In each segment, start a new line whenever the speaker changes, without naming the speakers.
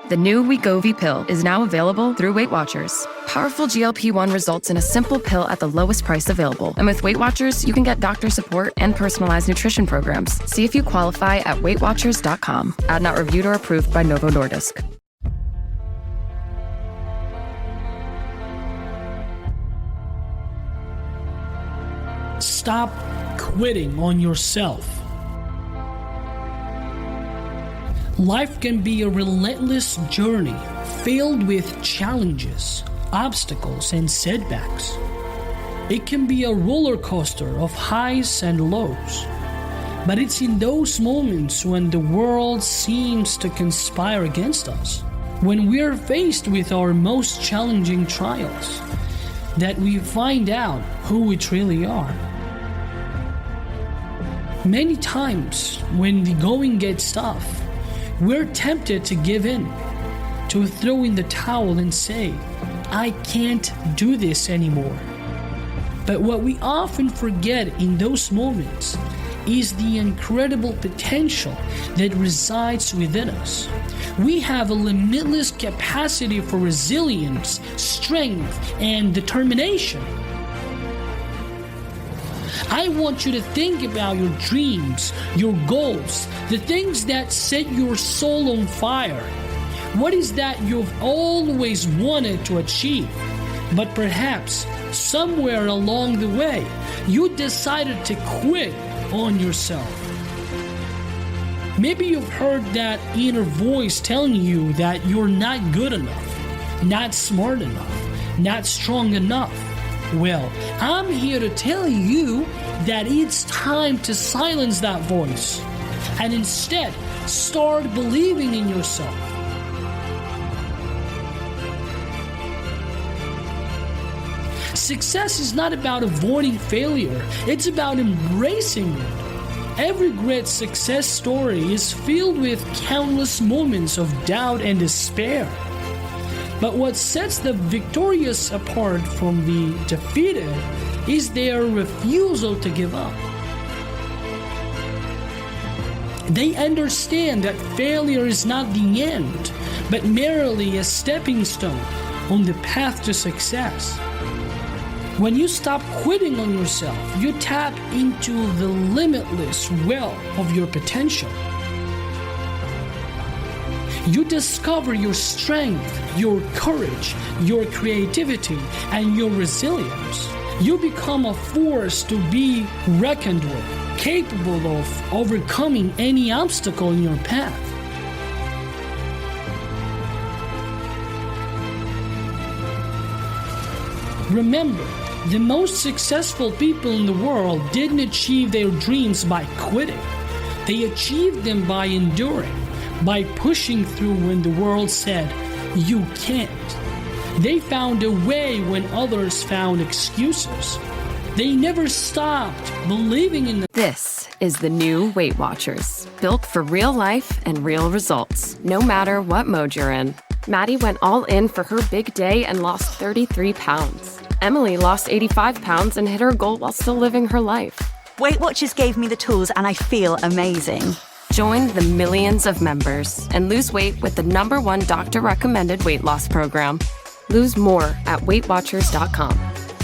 The new Wegovy pill is now available through Weight Watchers. Powerful GLP-1 results in a simple pill at the lowest price available. And with Weight Watchers, you can get doctor support and personalized nutrition programs. See if you qualify at weightwatchers.com. Ad not reviewed or approved by Novo Nordisk.
Stop quitting on yourself. Life can be a relentless journey filled with challenges, obstacles, and setbacks. It can be a roller coaster of highs and lows. But it's in those moments when the world seems to conspire against us, when we're faced with our most challenging trials, that we find out who we truly are. Many times when the going gets tough, we're tempted to give in, to throw in the towel and say, I can't do this anymore. But what we often forget in those moments is the incredible potential that resides within us. We have a limitless capacity for resilience, strength, and determination. I want you to think about your dreams, your goals, the things that set your soul on fire. What is that you've always wanted to achieve, but perhaps somewhere along the way, you decided to quit on yourself? Maybe you've heard that inner voice telling you that you're not good enough, not smart enough, not strong enough. Well, I'm here to tell you that it's time to silence that voice and instead start believing in yourself. Success is not about avoiding failure, it's about embracing it. Every great success story is filled with countless moments of doubt and despair. But what sets the victorious apart from the defeated is their refusal to give up. They understand that failure is not the end, but merely a stepping stone on the path to success. When you stop quitting on yourself, you tap into the limitless well of your potential. You discover your strength, your courage, your creativity, and your resilience. You become a force to be reckoned with, capable of overcoming any obstacle in your path. Remember, the most successful people in the world didn't achieve their dreams by quitting. They achieved them by enduring, by pushing through when the world said, you can't. They found a way when others found excuses. They never stopped believing in
This is the new Weight Watchers, built for real life and real results, no matter what mode you're in. Maddie went all in for her big day and lost 33 pounds. Emily lost 85 pounds and hit her goal while still living her life.
Weight Watchers gave me the tools and I feel amazing.
Join the millions of members and lose weight with the #1 doctor-recommended weight loss program. Lose more at WeightWatchers.com.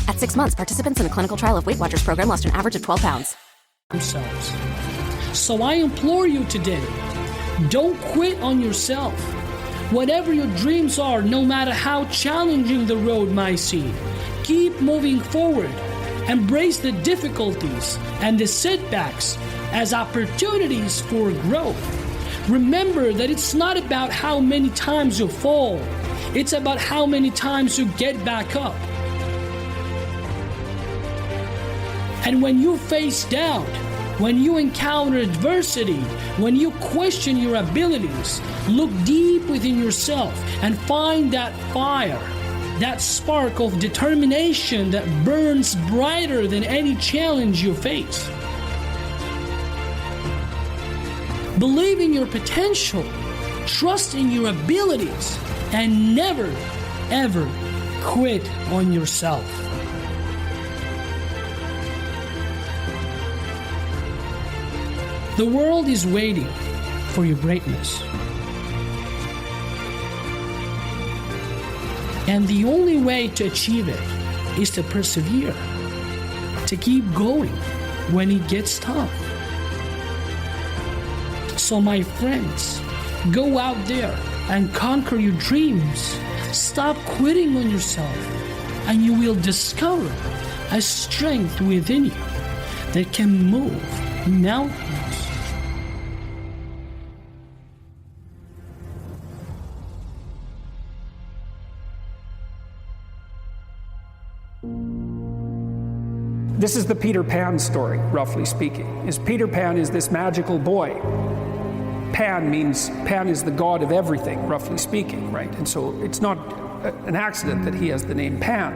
At 6 months, participants in a clinical trial of Weight Watchers program lost an average of 12 pounds.
themselves. So I implore you today, don't quit on yourself. Whatever your dreams are, no matter how challenging the road might seem, keep moving forward. Embrace the difficulties and the setbacks as opportunities for growth. Remember that it's not about how many times you fall, it's about how many times you get back up. And when you face doubt, when you encounter adversity, when you question your abilities, look deep within yourself and find that fire, that spark of determination that burns brighter than any challenge you face. Believe in your potential, trust in your abilities, and never, ever quit on yourself. The world is waiting for your greatness. And the only way to achieve it is to persevere, to keep going when it gets tough. So my friends, go out there and conquer your dreams. Stop quitting on yourself, and you will discover a strength within you that can move mountains.
This is the Peter Pan story, roughly speaking. Peter Pan is this magical boy. Pan is the god of everything, roughly speaking, right? And so it's not an accident that he has the name Pan.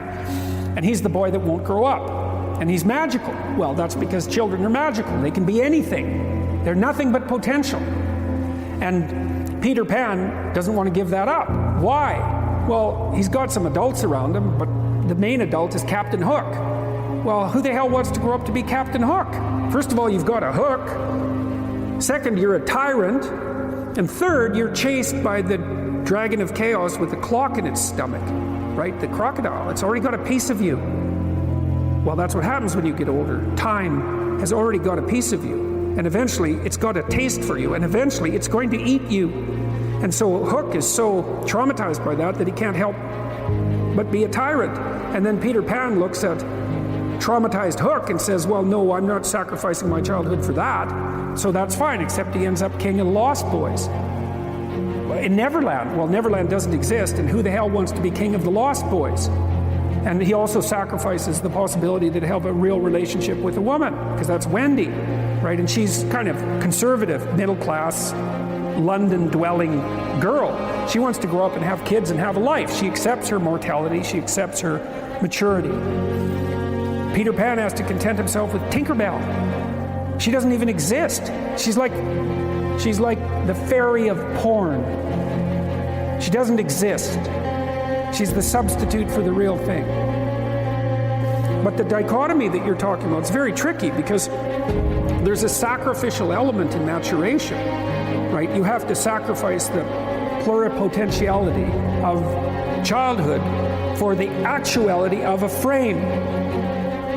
And he's the boy that won't grow up. And he's magical. Well, that's because children are magical. They can be anything. They're nothing but potential. And Peter Pan doesn't want to give that up. Why? Well, he's got some adults around him, but the main adult is Captain Hook. Well, who the hell wants to grow up to be Captain Hook? First of all, you've got a hook. Second, you're a tyrant. And third, you're chased by the dragon of chaos with a clock in its stomach, right? The crocodile. It's already got a piece of you. Well, that's what happens when you get older. Time has already got a piece of you. And eventually, it's got a taste for you. And eventually, it's going to eat you. And so Hook is so traumatized by that he can't help but be a tyrant. And then Peter Pan looks at traumatized Hook and says, well, no, I'm not sacrificing my childhood for that. So that's fine, except he ends up king of the Lost Boys. In Neverland, well, Neverland doesn't exist, and who the hell wants to be king of the Lost Boys? And he also sacrifices the possibility to have a real relationship with a woman, because that's Wendy, right? And she's kind of conservative, middle-class, London-dwelling girl. She wants to grow up and have kids and have a life. She accepts her mortality. She accepts her maturity. Peter Pan has to content himself with Tinkerbell. She doesn't even exist. She's like the fairy of porn. She doesn't exist. She's the substitute for the real thing. But the dichotomy that you're talking about is very tricky, because there's a sacrificial element in maturation, right? You have to sacrifice the pluripotentiality of childhood for the actuality of a frame.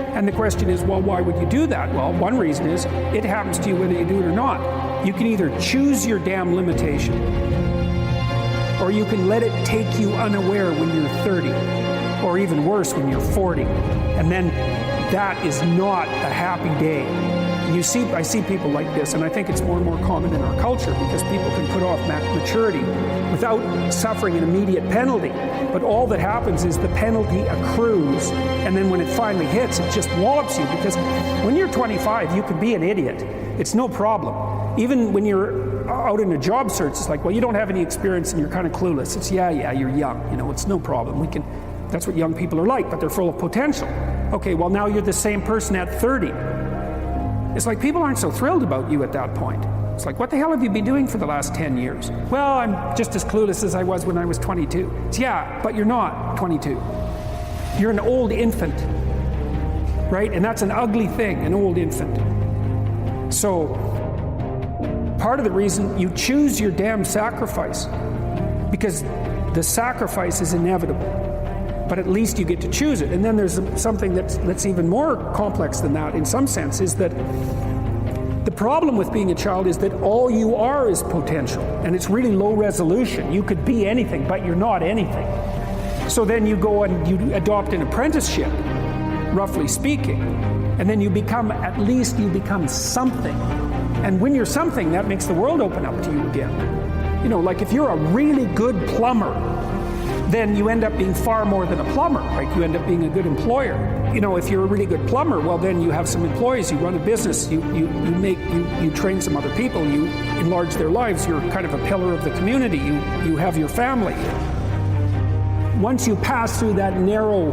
And the question is, well, why would you do that? Well, one reason is it happens to you whether you do it or not. You can either choose your damn limitation, or you can let it take you unaware when you're 30, or even worse, when you're 40. And then that is not a happy day. I see people like this, and I think it's more and more common in our culture, because people can put off maturity without suffering an immediate penalty. But all that happens is the penalty accrues, and then when it finally hits, it just wallops you. Because when you're 25, you could be an idiot. It's no problem. Even when you're out in a job search, it's like, well, you don't have any experience and you're kind of clueless. It's, yeah, you're young. It's no problem. That's what young people are like, but they're full of potential. Okay, well, now you're the same person at 30. It's like people aren't so thrilled about you at that point. It's like, what the hell have you been doing for the last 10 years? Well, I'm just as clueless as I was when I was 22. It's, yeah, but you're not 22. You're an old infant, right? And that's an ugly thing, an old infant. So, part of the reason you choose your damn sacrifice, because the sacrifice is inevitable. But at least you get to choose it. And then there's something that's even more complex than that in some sense, is that the problem with being a child is that all you are is potential, and it's really low resolution. You could be anything, but you're not anything. So then you go and you adopt an apprenticeship, roughly speaking, and then you become something. And when you're something, that makes the world open up to you again. Like if you're a really good plumber, then you end up being far more than a plumber, right? You end up being a good employer. If you're a really good plumber, well, then you have some employees, you run a business, you train some other people, you enlarge their lives, you're kind of a pillar of the community, you have your family. Once you pass through that narrow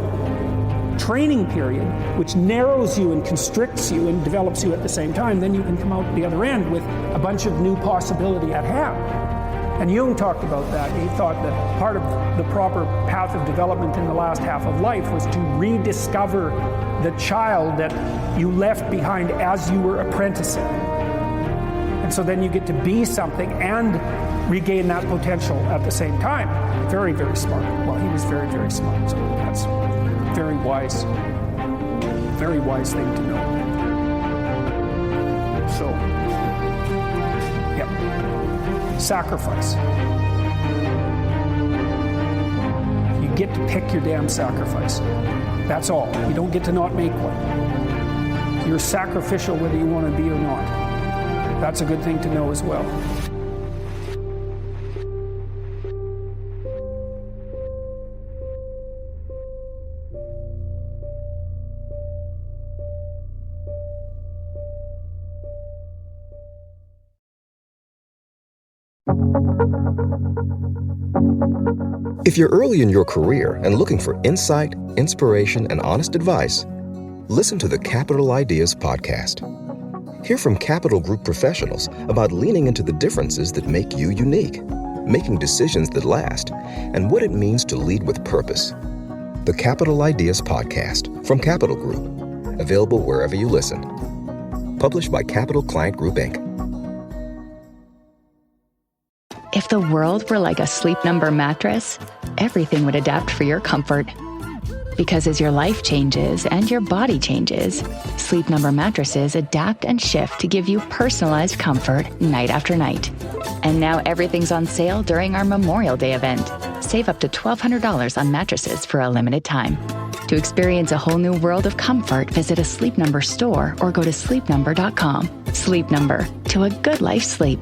training period, which narrows you and constricts you and develops you at the same time, then you can come out the other end with a bunch of new possibility at hand. And Jung talked about that. He thought that part of the proper path of development in the last half of life was to rediscover the child that you left behind as you were apprenticing. And so then you get to be something and regain that potential at the same time. Very, very smart. Well, he was very, very smart. So that's very wise thing to know. So, yeah, sacrifice. You get to pick your damn sacrifice. That's all. You don't get to not make one. You're sacrificial whether you want to be or not. That's a good thing to know as well.
If you're early in your career and looking for insight, inspiration, and honest advice, listen to the Capital Ideas podcast. Hear from Capital Group professionals about leaning into the differences that make you unique, making decisions that last, and what it means to lead with purpose. The Capital Ideas podcast from Capital Group, available wherever you listen. Published by Capital Client Group, Inc.
If the world were like a Sleep Number mattress, everything would adapt for your comfort. Because as your life changes and your body changes, Sleep Number mattresses adapt and shift to give you personalized comfort night after night. And now everything's on sale during our Memorial Day event. Save up to $1,200 on mattresses for a limited time. To experience a whole new world of comfort, visit a Sleep Number store or go to sleepnumber.com. Sleep Number, to a good life sleep.